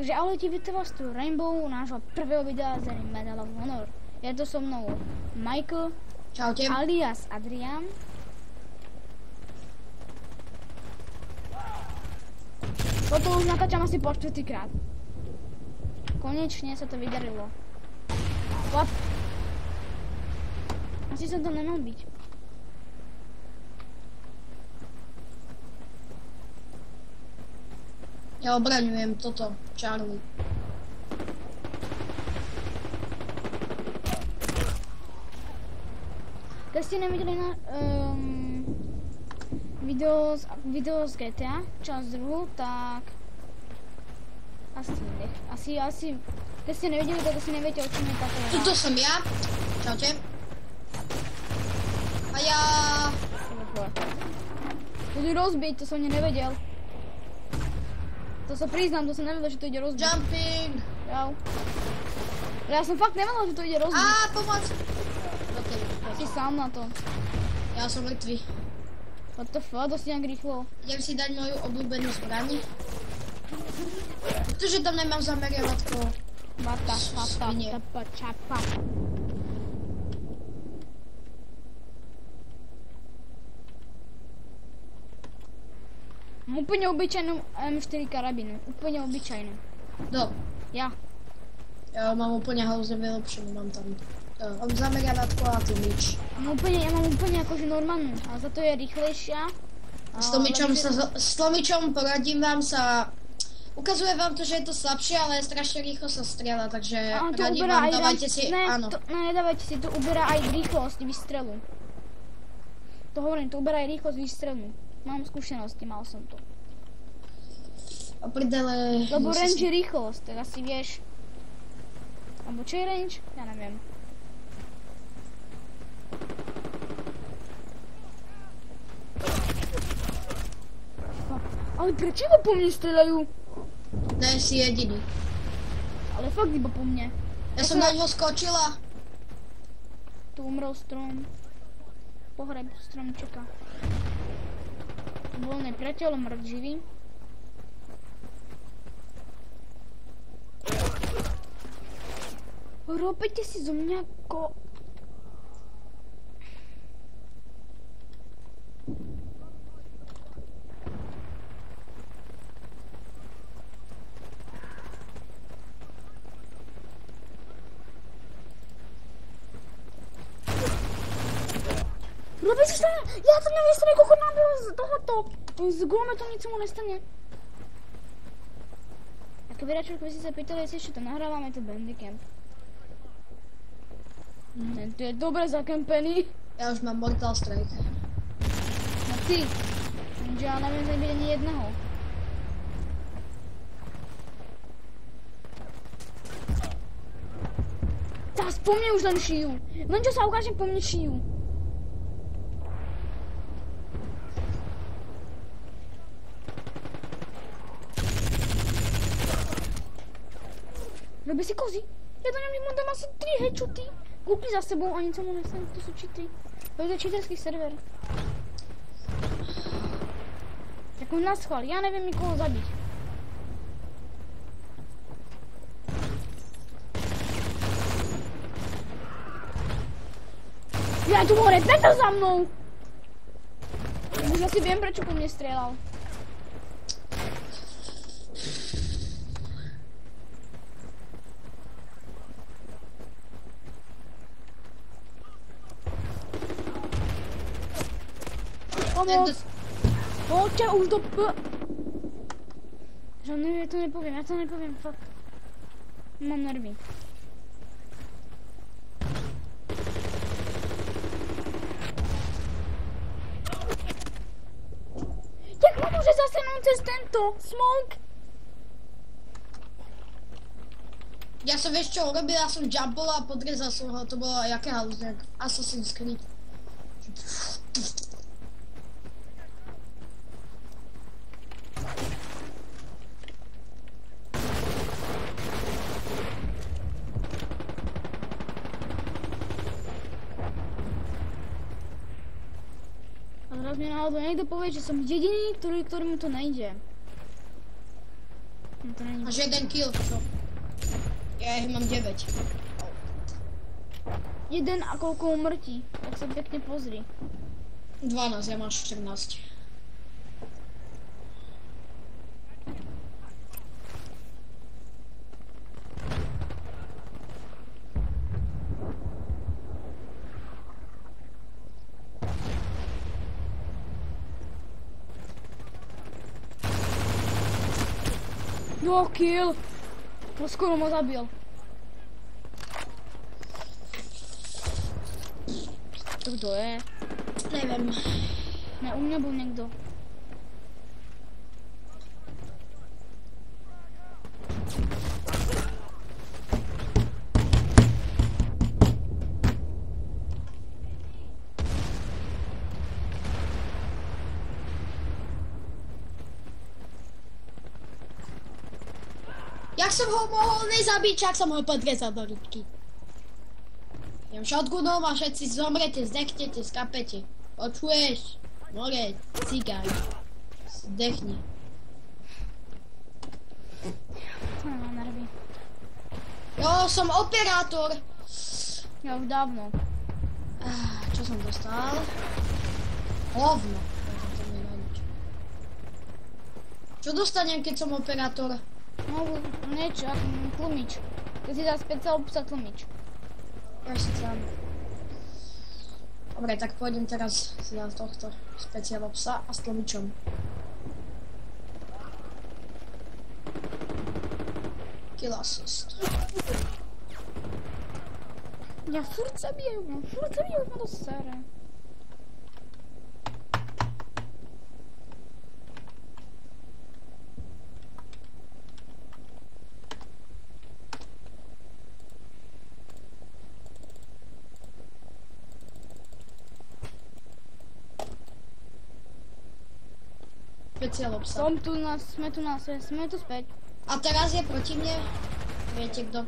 Takže ahoj ti, víte vás tu Rainbow, nášho prvého videa z Medal of Honor. Je to so mnou Michael, Čaute. alias Adrian. Toto už natáčam asi po 4-krát. Konečne sa to vydarilo. What? Asi som to nemal byť. Ja obraňujem toto, Charlie. Keď ste nevideli na video z GTA, časť druhú, tak asi keď ste nevideli, tak asi neviete, o čom je táto hra. Tuto som ja. Čaute. A ja... Budu rozbiť, to som nevedel. To sa priznám, to som nevedel, že to ide rozbiť. Jumping. Jau. Ja som fakt nevedel, že to ide rozbiť. Á, pomoc. Okay, Si sám na to. ja som mŕtvy. What the fuck, dosť nejak rýchlo. Idem si dať moju obľúbenú zbraň. Pretože tam nemám zameriavatko. Mata, Svine. tapa, čapa. Mám úplne obyčajnú M4 karabínu. Úplne obyčajnú. No, Ja. ja mám úplne halúze vylepšenú, mám tam. Mám zameriavatko a tu myč. Ja mám úplne akože normálnu, ale za to je rýchlejšia. S tlomičom poradím vám sa... Ukazuje vám to, že je to slabšie, ale strašne rýchlo sa strieľa, takže radím vám, dávajte si... áno. Nedávajte si, to uberá aj rýchlosť výstrelu. To hovorím, to uberá aj rýchlosť výstrelu. Mám skúsenosti, mal som to. A prdele... Lebo range je rýchlosť, tak asi vieš. Alebo čo je range? Ja neviem. Ale prečo iba po mne strieľajú? Ne, si jediný. Ale fakt iba po mne. Ja som na ňo skočila. Tu umrel strom. Pohreb stromčeka. Bol nepriateľ, mŕť živý. Robíte si zo mňa Robí si sa, ja to nevystane, koľko nám bylo z tohoto. Z gulometu nic mu nestane. A keby radšej, keby si sa pýtali, jestli ešte to nahrávame, to Bandicamp. Tento je dobre zakempený. Ja už mám Mortal Strike. No ty. Že ja neviem zabiť ani jedného. Teraz po mne už len šijú. Len čo sa ukážem, po mne šijú. Robí si kozy. Ja do ňom dám asi 3 headshoty. Kúpni za sebou, ani co mu nestane, to sú cheaty. To je cheaterský server. Tak on nás schvál, ja neviem nikoho zabiť. Ja tu more, preto za mnou! Už asi viem, prečo po mne strieľal. Pomoc! Poďte už do Že ja to nepoviem, fakt. Mám nervy. Jak ma môže zasenúť cez tento smoke? Ja som vieš čo urobil, ja som jumpol a podrezal som ho, to bolo jaké halúzne, Assassin's Creed. Teraz mi náhodou niekto povie, že som jediný, ktorému to nejde. No to není. Až jeden kill, čo? Ja ich mám 9. Jeden a koľko umrtí, tak sa pekne pozri. 12, ja mám 14. No kill! No skoro ma zabil. To kdo je? Neviem. Ne, u mňa bol niekto. Jak som ho mohol nezabiť, čak som ho podrezal do ruky. Jem shotgunom a všetci zomrete, zdechnete, skapete. Počuješ? More, cigaj. Zdechni. To nemám nervy. Jo, som operátor. Ja už dávno. Čo som dostal? Hovno. Čo dostanem, keď som operátor? No, niečo, tlmič. Keď si dá speciál psa tlmič. Ja si sám. Dobre, tak pôjdem teraz si dám tohto speciálneho psa a s tlmičom. Kill assist. Ja furt zabijajú ma do sere. Speciálneho psa. Sme tu späť. A teraz je proti mne? Viete kto?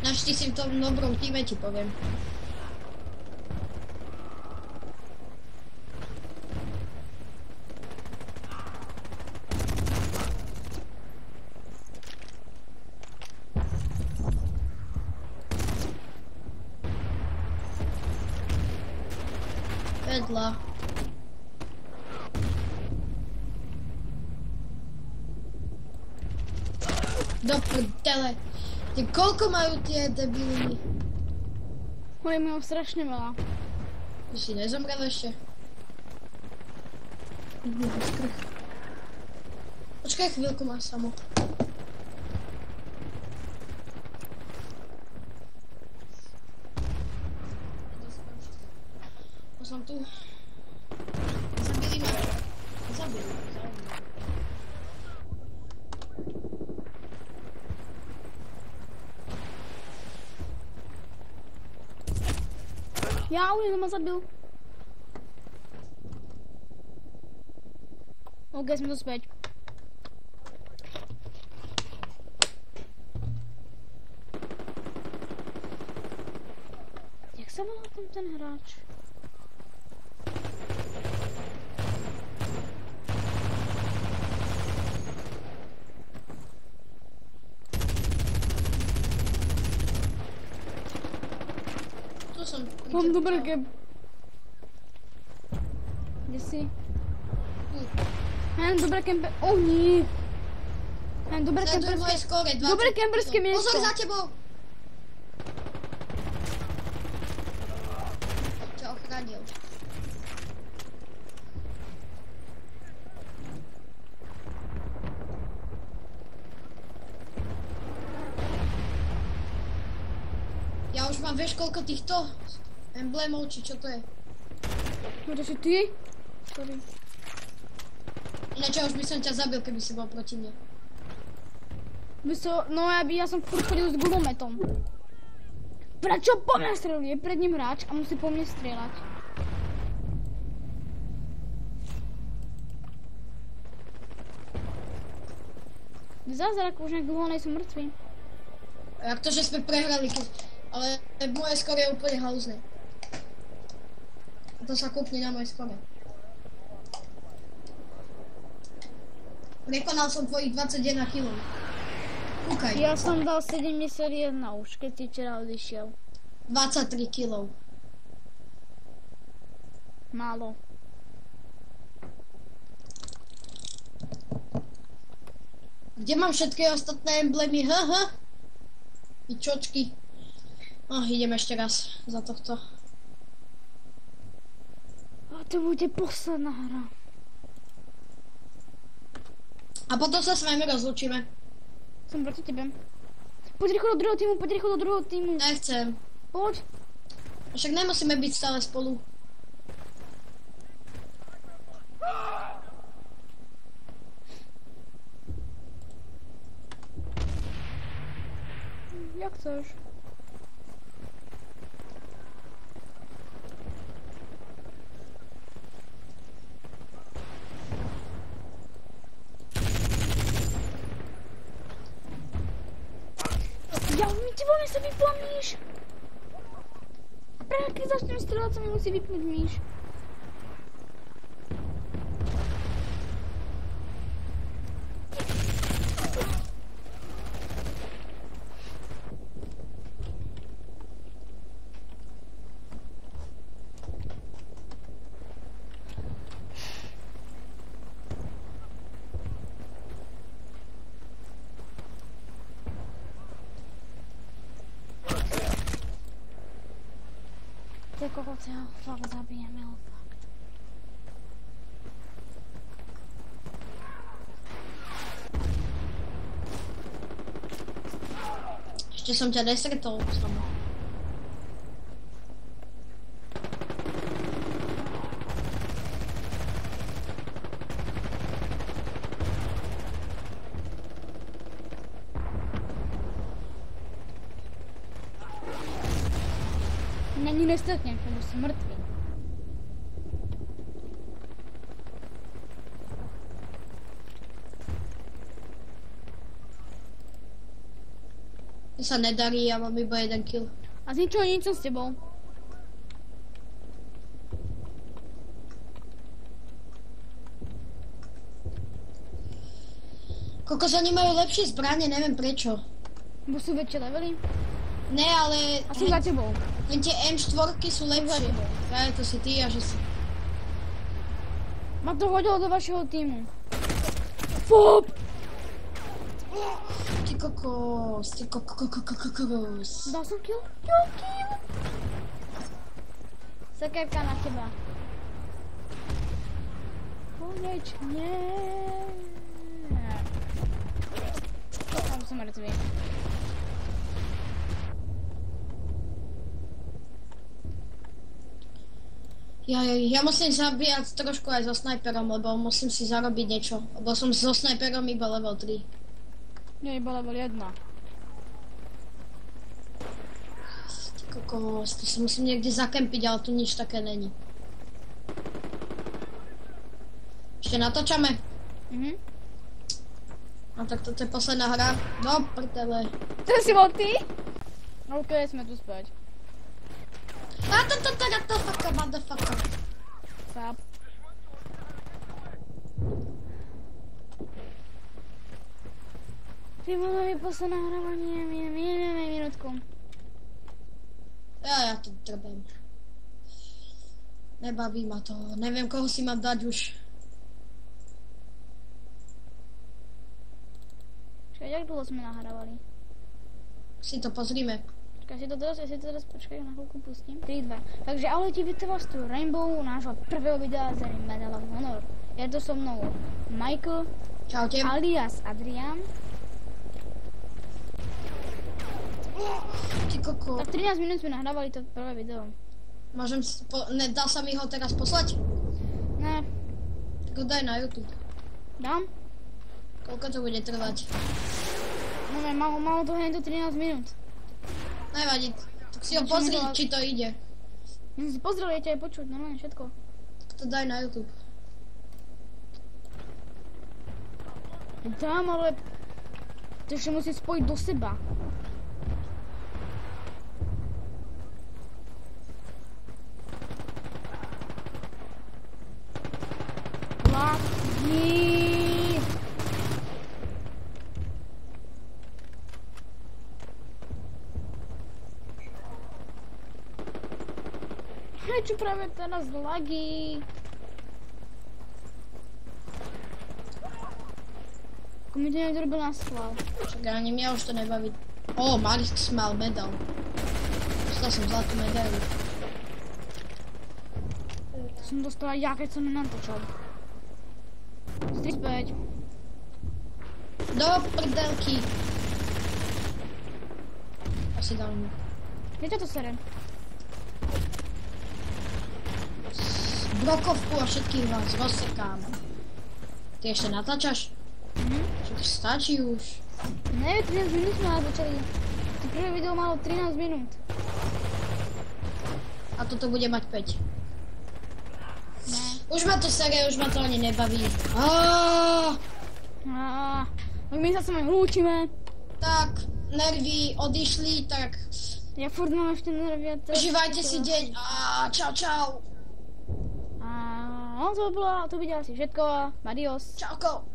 Našli si v tom dobrom týme, ti poviem. Vedľa. Do prdele. Ty koľko majú tie debily? Oni majú strašne veľa. Ty si nezomrel ešte? Počkaj chvíľku, máš samo. Som tu. Zabili ma. Zabili. Ja už ma zabil. OK, sme tu späť. Jak sa volá ten hráč? Mám dobré gap. Kde si? Mám dobré kemper... Oh nie! Mám dobré kemperské... Dobré kemperské miesto. Pozor za tebou! Ťa ochránil. Ja už mám, vieš koľko týchto emblémov, či čo to je? No to si ty? Sorry. Ináč už by som ťa zabil, keby si bol proti mne. No ja som furt chodil s gulometom. Prečo po mňa streluje? Je pred ním hráč a musí po mne strieľať. Zázrak, už nejak dlho nejsem mŕtvý. Jak to, že sme prehrali, ale moje skoro je úplne halúzne. A to sa kúpni na moje skoro. Prekonal som tvojich 21 kg. Kúkaj. Ja som dal 71 už, keď si včera odišiel. 23 kg. Málo. Kde mám všetky ostatné emblémy? Pičočky. Idem ešte raz za tohto. A to bude posledná hra. A potom sa s vami rozlučíme. Som proti tebe. Poď rýchlo do druhého týmu, poď rýchlo do druhého týmu. Nechcem. Poď. Však nemusíme byť stále spolu. Jak chceš. Ja, ty vo mne sa vypla myš. A práve keď začnem strieľať, sa mi musí vypnúť myš. Ty kokot, ja ho fakt zabijeme, ho fakt. Ešte som ťa nesretol sama. Ani nestretnem, lebo som mŕtvý. To sa nedarí, ja mám iba 1 kill. A z ničoho nič som s tebou. Kokos, oni majú lepšie zbranie, neviem prečo. Bo sú väčšie levely. Ne, ale... A sú za tebou. Len tie M4 sú lepšie. Ja, to si ty a že si... Ma to hodilo do vašeho týmu. Fop! Ty kokos, ty kokos. Dal som kill? Jo, kill! Sekevka na teba. Konečne. Tam som mŕtvý. Ja musím zabíjať trošku aj so snajperom, lebo musím si zarobiť niečo. Lebo som so snajperom iba level 3. Nie, iba level 1. Ty kokos, tu sa musím niekde zakempiť, ale tu nič také není. Ešte natáčame? No tak toto je posledná hra. No prdele. To si bol ty? OK, sme tu späť. Motherfucker. Sáp. Ty vole, mi posledná hravanie, minútku. Ja to trbem. Nebaví ma to, neviem koho si mám dať už. Počkaj, jak dlho sme nahrávali? Si to pozrime. Ja si to teraz počkaj, na chvíľku pustím. 3, 2. Takže ahojte, vítam vás tu Rainbow, nášho prvého videa z Medal of Honor. Je to so mnou Michael, Čaute. alias Adrian. Ty koko. Tak 13 minút sme nahrávali to prvé video. Môžem, dá sa mi ho teraz poslať? Ne. Tak ho daj na YouTube. Dám? Koľko to bude trvať? Neviem, malo to hneď do 13 minút. Nevadí, Si ho pozri, či to ide. Ja som si pozrel, je ťa aj počuť, normálne všetko. To daj na YouTube. Dám, ale to ešte musím spojiť do seba. Laki! Čo práve teraz lagí? Ako mi to niekto robil na schvál. Však ani mňa už to nebaví. Ó, Marix mal medal. Dostal som zlatú medailu. Som dostala ja, keď som ju natočal. Stri späť. Do prdelky. Asi dal mi. Kde ťa to sere? Brokovku a všetkých vás rozsekám. Ty ešte natáčaš? Čo to stačí už? Ne, 13 minút sme natáčali. To prvé video malo 13 minút. A toto bude mať 5. Ne. Už ma to sere, už ma to ani nebaví. Tak my sa aj hlúčime. Tak, nervy odišli, tak Ja furt mám ešte nervy. užívajte si deň a čau čau. No to by bolo, to bude asi všetko. Adios. Čauko.